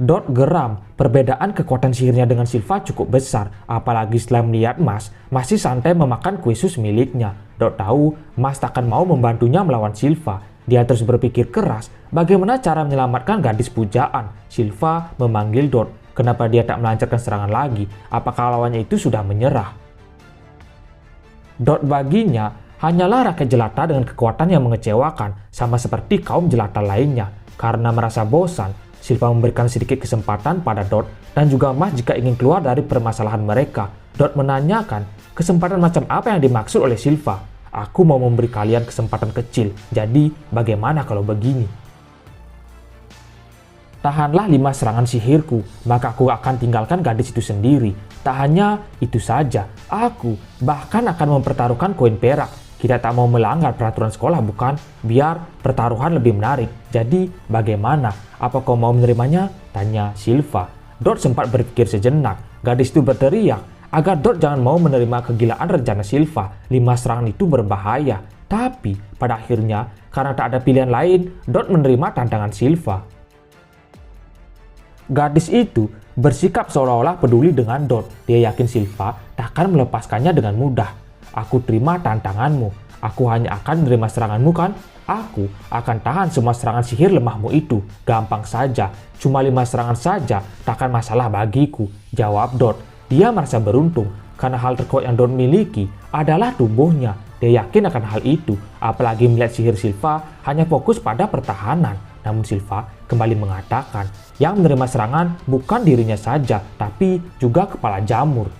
Dot geram, perbedaan kekuatan sihirnya dengan Silva cukup besar, apalagi setelah melihat Mas masih santai memakan kue sus miliknya. Dot tahu Mas takkan mau membantunya melawan Silva. Dia terus berpikir keras bagaimana cara menyelamatkan gadis pujaan. Silva memanggil Dot. Kenapa dia tak melancarkan serangan lagi? Apakah lawannya itu sudah menyerah? Dot baginya hanyalah rakyat jelata dengan kekuatan yang mengecewakan, sama seperti kaum jelata lainnya. Karena merasa bosan, Silva memberikan sedikit kesempatan pada Dot dan juga Mas jika ingin keluar dari permasalahan mereka. Dot menanyakan kesempatan macam apa yang dimaksud oleh Silva. Aku mau memberi kalian kesempatan kecil, jadi bagaimana kalau begini? Tahanlah 5 serangan sihirku, maka aku akan tinggalkan gadis itu sendiri. Tak hanya itu saja, aku bahkan akan mempertaruhkan koin perak. Kita tak mau melanggar peraturan sekolah bukan? Biar pertaruhan lebih menarik. Jadi bagaimana? Apa kau mau menerimanya? Tanya Silva. Dot sempat berpikir sejenak. Gadis itu berteriak agar Dot jangan mau menerima kegilaan rencana Silva. 5 serangan itu berbahaya. Tapi pada akhirnya karena tak ada pilihan lain, Dot menerima tantangan Silva. Gadis itu bersikap seolah-olah peduli dengan Dot. Dia yakin Silva takkan melepaskannya dengan mudah. Aku terima tantanganmu. Aku hanya akan menerima seranganmu kan? Aku akan tahan semua serangan sihir lemahmu itu. Gampang saja. Cuma 5 serangan saja, takkan masalah bagiku. Jawab Dot. Dia merasa beruntung karena hal terkuat yang Dot miliki adalah tubuhnya. Dia yakin akan hal itu. Apalagi melihat sihir Silva hanya fokus pada pertahanan. Namun Silva kembali mengatakan yang menerima serangan bukan dirinya saja, tapi juga kepala jamur.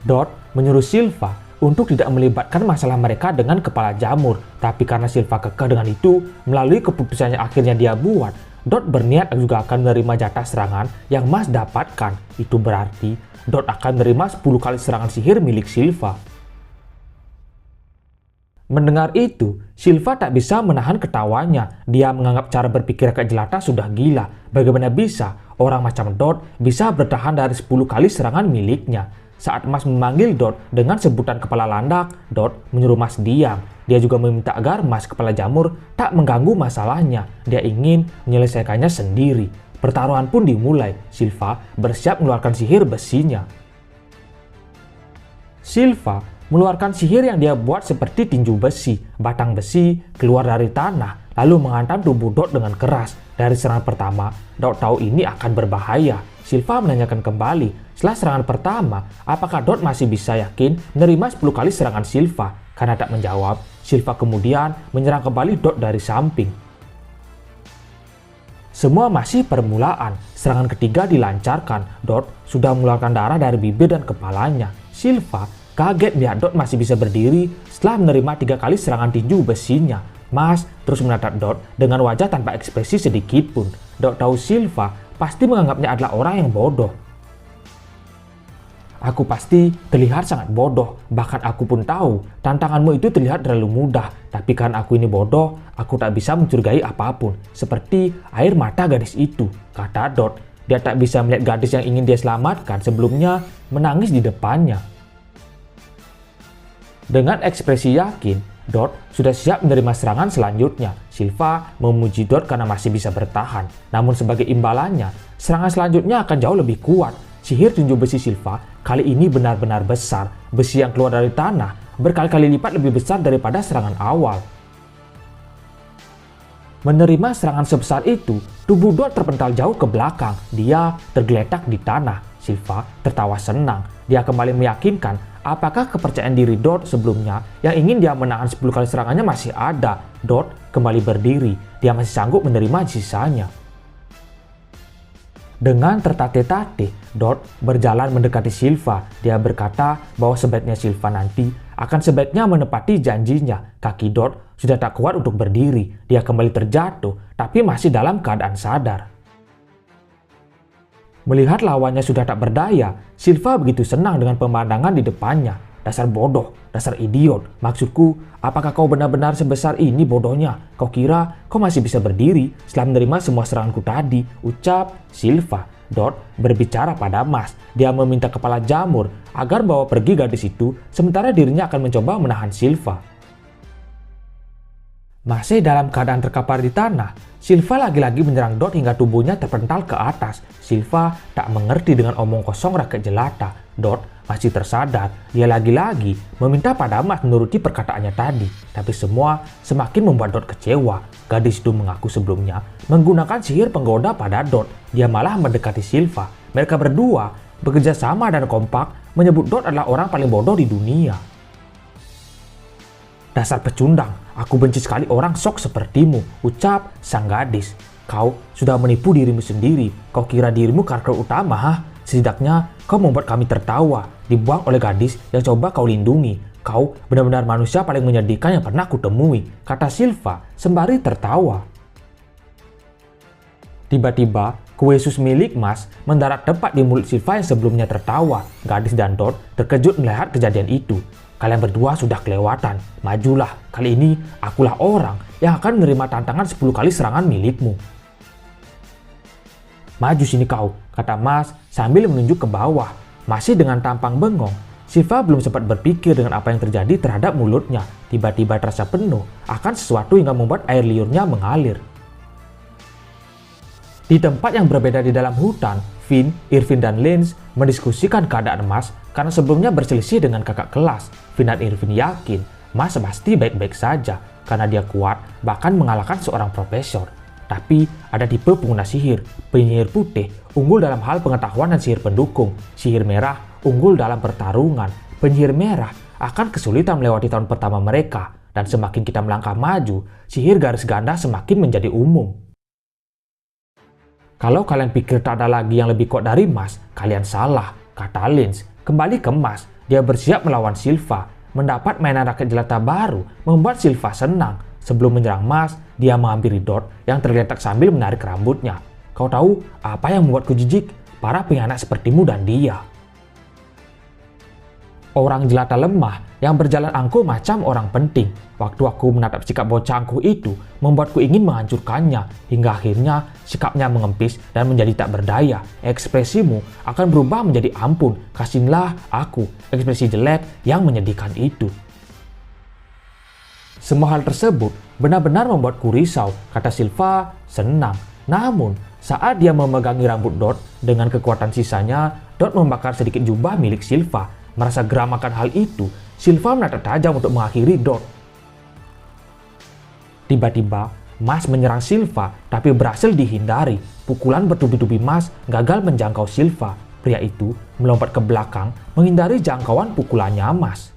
Dot menyuruh Silva untuk tidak melibatkan masalah mereka dengan kepala jamur. Tapi karena Silva kekeh dengan itu, melalui keputusannya akhirnya dia buat, Dot berniat juga akan menerima jatah serangan yang Mas dapatkan. Itu berarti Dot akan menerima 10 kali serangan sihir milik Silva. Mendengar itu, Silva tak bisa menahan ketawanya. Dia menganggap cara berpikir rakyat jelata sudah gila. Bagaimana bisa orang macam Dot bisa bertahan dari 10 kali serangan miliknya? Saat Mas memanggil Dot dengan sebutan kepala landak, Dot menyuruh Mas diam. Dia juga meminta agar Mas kepala jamur tak mengganggu masalahnya. Dia ingin menyelesaikannya sendiri. Pertaruhan pun dimulai. Silva bersiap mengeluarkan sihir besinya. Silva mengeluarkan sihir yang dia buat seperti tinju besi. Batang besi keluar dari tanah, lalu menghantam tubuh Dot dengan keras. Dari serangan pertama, Dot tahu ini akan berbahaya. Silva menanyakan kembali, setelah serangan pertama, apakah Dot masih bisa yakin menerima 10 kali serangan Silva? Karena tak menjawab, Silva kemudian menyerang kembali Dot dari samping. Semua masih permulaan. Serangan ketiga dilancarkan. Dot sudah mengeluarkan darah dari bibir dan kepalanya. Silva kaget melihat Dot masih bisa berdiri setelah menerima 3 kali serangan tinju besinya. Mas terus menatap Dot dengan wajah tanpa ekspresi sedikit pun. Dot tahu Silva pasti menganggapnya adalah orang yang bodoh. Aku pasti terlihat sangat bodoh. Bahkan aku pun tahu tantanganmu itu terlihat terlalu mudah. Tapi karena aku ini bodoh, aku tak bisa mencurigai apapun. Seperti air mata gadis itu, kata Dot. Dia tak bisa melihat gadis yang ingin dia selamatkan sebelumnya menangis di depannya. Dengan ekspresi yakin, Dot sudah siap menerima serangan selanjutnya. Silva memuji Dot karena masih bisa bertahan. Namun sebagai imbalannya, serangan selanjutnya akan jauh lebih kuat. Sihir tinju besi Silva kali ini benar-benar besar. Besi yang keluar dari tanah berkali-kali lipat lebih besar daripada serangan awal. Menerima serangan sebesar itu, tubuh Dot terpental jauh ke belakang. Dia tergeletak di tanah. Silva tertawa senang. Dia kembali meyakinkan apakah kepercayaan diri Dot sebelumnya yang ingin dia menahan 10 kali serangannya masih ada. Dot kembali berdiri. Dia masih sanggup menerima sisanya. Dengan tertatih-tatih, Dot berjalan mendekati Silva. Dia berkata bahwa sebaiknya Silva nanti akan sebaiknya menepati janjinya. Kaki Dot sudah tak kuat untuk berdiri. Dia kembali terjatuh, tapi masih dalam keadaan sadar. Melihat lawannya sudah tak berdaya, Silva begitu senang dengan pemandangan di depannya. Dasar bodoh, dasar idiot. Maksudku, apakah kau benar-benar sebesar ini bodohnya? Kau kira kau masih bisa berdiri setelah menerima semua seranganku tadi? Ucap Silva. Dot berbicara pada Mas. Dia meminta kepala jamur agar bawa pergi gadis itu, sementara dirinya akan mencoba menahan Silva. Masih dalam keadaan terkapar di tanah, Silva lagi-lagi menyerang Dot hingga tubuhnya terpental ke atas. Silva tak mengerti dengan omong kosong rakyat jelata. Dot masih tersadar. Dia lagi-lagi meminta pada Mas menuruti perkataannya tadi. Tapi semua semakin membuat Dot kecewa. Gadis itu mengaku sebelumnya menggunakan sihir penggoda pada Dot. Dia malah mendekati Silva. Mereka berdua bekerja sama dan kompak menyebut Dot adalah orang paling bodoh di dunia. Dasar pecundang, aku benci sekali orang sok sepertimu, ucap sang gadis. Kau sudah menipu dirimu sendiri. Kau kira dirimu karakter utama, ha? Setidaknya kau membuat kami tertawa, dibuang oleh gadis yang coba kau lindungi. Kau benar-benar manusia paling menyedihkan yang pernah kutemui, kata Silva sembari tertawa. Tiba-tiba, kue sus milik Mas mendarat tepat di mulut Silva yang sebelumnya tertawa. Gadis dan Dot terkejut melihat kejadian itu. Kalian berdua sudah kelewatan. Majulah, kali ini akulah orang yang akan menerima tantangan 10 kali serangan milikmu. Maju sini kau, kata Mas sambil menunjuk ke bawah. Masih dengan tampang bengong, Silva belum sempat berpikir dengan apa yang terjadi terhadap mulutnya. Tiba-tiba terasa penuh akan sesuatu hingga membuat air liurnya mengalir. Di tempat yang berbeda di dalam hutan, Finn, Irvin, dan Lance mendiskusikan keadaan Mas karena sebelumnya berselisih dengan kakak kelas. Finn dan Irvin yakin Mas pasti baik-baik saja karena dia kuat bahkan mengalahkan seorang profesor. Tapi ada tipe pengguna sihir. Penyihir putih unggul dalam hal pengetahuan dan sihir pendukung. Sihir merah unggul dalam pertarungan. Penyihir merah akan kesulitan melewati tahun pertama mereka. Dan semakin kita melangkah maju, sihir garis ganda semakin menjadi umum. Kalau kalian pikir tak ada lagi yang lebih kuat dari Mas, kalian salah, kata Lance. Kembali ke Mas, dia bersiap melawan Silva. Mendapat mainan raket jelata baru membuat Silva senang. Sebelum menyerang Mas, dia menghampiri Dot yang tergeletak sambil menarik rambutnya. Kau tahu apa yang membuatku jijik? Para pengkhianat sepertimu dan dia. Orang jelata lemah yang berjalan angkuh macam orang penting. Waktu aku menatap sikap bocah angkuh itu, membuatku ingin menghancurkannya. Hingga akhirnya sikapnya mengempis dan menjadi tak berdaya. Ekspresimu akan berubah menjadi ampun. Kasihlah aku ekspresi jelek yang menyedihkan itu. Semua hal tersebut benar-benar membuatku risau, kata Silva senang. Namun, saat dia memegangi rambut Dot dengan kekuatan sisanya, Dot membakar sedikit jubah milik Silva. Merasa geram akan hal itu, Silva menatap tajam untuk mengakhiri Dot. Tiba-tiba, Mas menyerang Silva, tapi berhasil dihindari. Pukulan bertubi-tubi Mas gagal menjangkau Silva. Pria itu melompat ke belakang, menghindari jangkauan pukulannya Mas.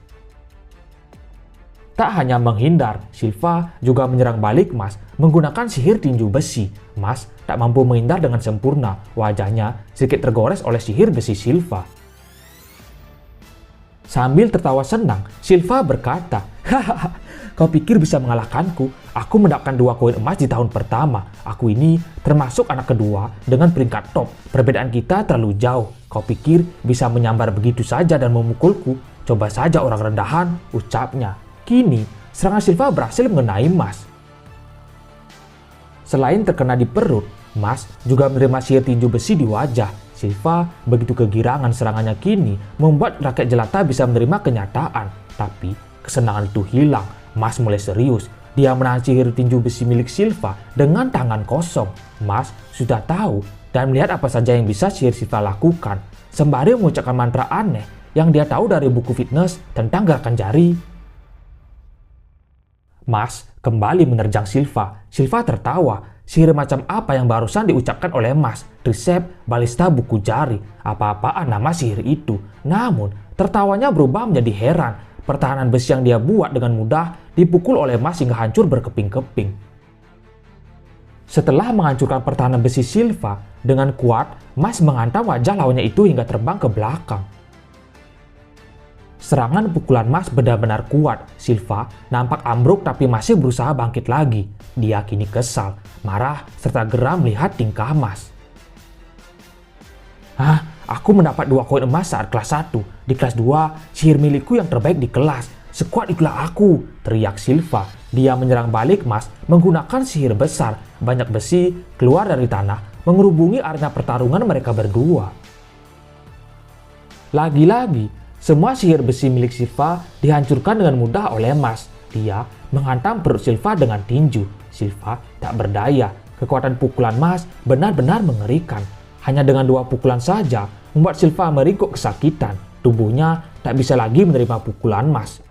Tak hanya menghindar, Silva juga menyerang balik Mas menggunakan sihir tinju besi. Mas tak mampu menghindar dengan sempurna. Wajahnya sedikit tergores oleh sihir besi Silva. Sambil tertawa senang, Silva berkata, "Hahaha, kau pikir bisa mengalahkanku? Aku mendapatkan 2 koin emas di tahun pertama. Aku ini termasuk anak kedua dengan peringkat top. Perbedaan kita terlalu jauh. Kau pikir bisa menyambar begitu saja dan memukulku? Coba saja orang rendahan," ucapnya. Kini, serangan Silva berhasil mengenai Mas. Selain terkena di perut, Mas juga menerima sihir tinju besi di wajah. Silva begitu kegirangan serangannya kini membuat rakyat jelata bisa menerima kenyataan. Tapi kesenangan itu hilang. Mas mulai serius. Dia menahan sihir tinju besi milik Silva dengan tangan kosong. Mas sudah tahu dan melihat apa saja yang bisa sihir Silva lakukan. Sembari mengucapkan mantra aneh yang dia tahu dari buku fitness tentang gerakan jari. Mas kembali menerjang Silva. Silva tertawa. Sihir macam apa yang barusan diucapkan oleh Mas? Resep balista buku jari. Apa-apaan nama sihir itu. Namun, tertawanya berubah menjadi heran. Pertahanan besi yang dia buat dengan mudah dipukul oleh Mas hingga hancur berkeping-keping. Setelah menghancurkan pertahanan besi Silva, dengan kuat, Mas menghantam wajah lawannya itu hingga terbang ke belakang. Serangan pukulan Mas benar-benar kuat. Silva nampak ambruk tapi masih berusaha bangkit lagi. Dia kini kesal, marah, serta geram melihat tingkah Mas. Aku mendapat 2 koin emas saat kelas 1. Di kelas 2, sihir milikku yang terbaik di kelas. Sekuat itulah aku, teriak Silva. Dia menyerang balik Mas menggunakan sihir besar. Banyak besi keluar dari tanah, mengerubungi arena pertarungan mereka berdua. Lagi-lagi, semua sihir besi milik Silva dihancurkan dengan mudah oleh Mas. Dia menghantam perut Silva dengan tinju. Silva tak berdaya. Kekuatan pukulan Mas benar-benar mengerikan. Hanya dengan 2 pukulan saja membuat Silva meringkuk kesakitan. Tubuhnya tak bisa lagi menerima pukulan Mas.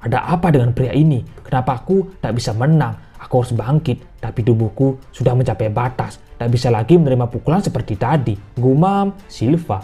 Ada apa dengan pria ini? Kenapa aku tak bisa menang? Aku harus bangkit, tapi tubuhku sudah mencapai batas. Tak bisa lagi menerima pukulan seperti tadi, gumam Silva.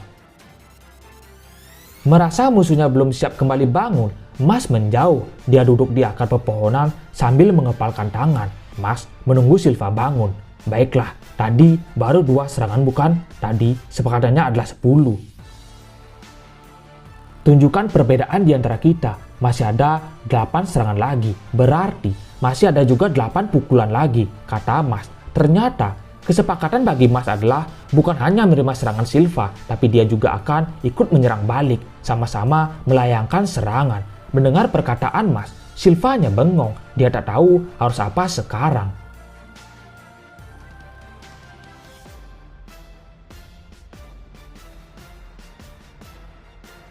Merasa musuhnya belum siap kembali bangun, Mas menjauh. Dia duduk di akar pepohonan sambil mengepalkan tangan. Mas menunggu Silva bangun. Baiklah, tadi baru 2 serangan bukan? Tadi sepakatannya adalah 10. Tunjukkan perbedaan di antara kita. Masih ada 8 serangan lagi. Berarti masih ada juga 8 pukulan lagi, kata Mas. Ternyata kesepakatan bagi Mas adalah bukan hanya menerima serangan Silva, tapi dia juga akan ikut menyerang balik, sama-sama melayangkan serangan. Mendengar perkataan Mas, Silvanya bengong. Dia tak tahu harus apa sekarang.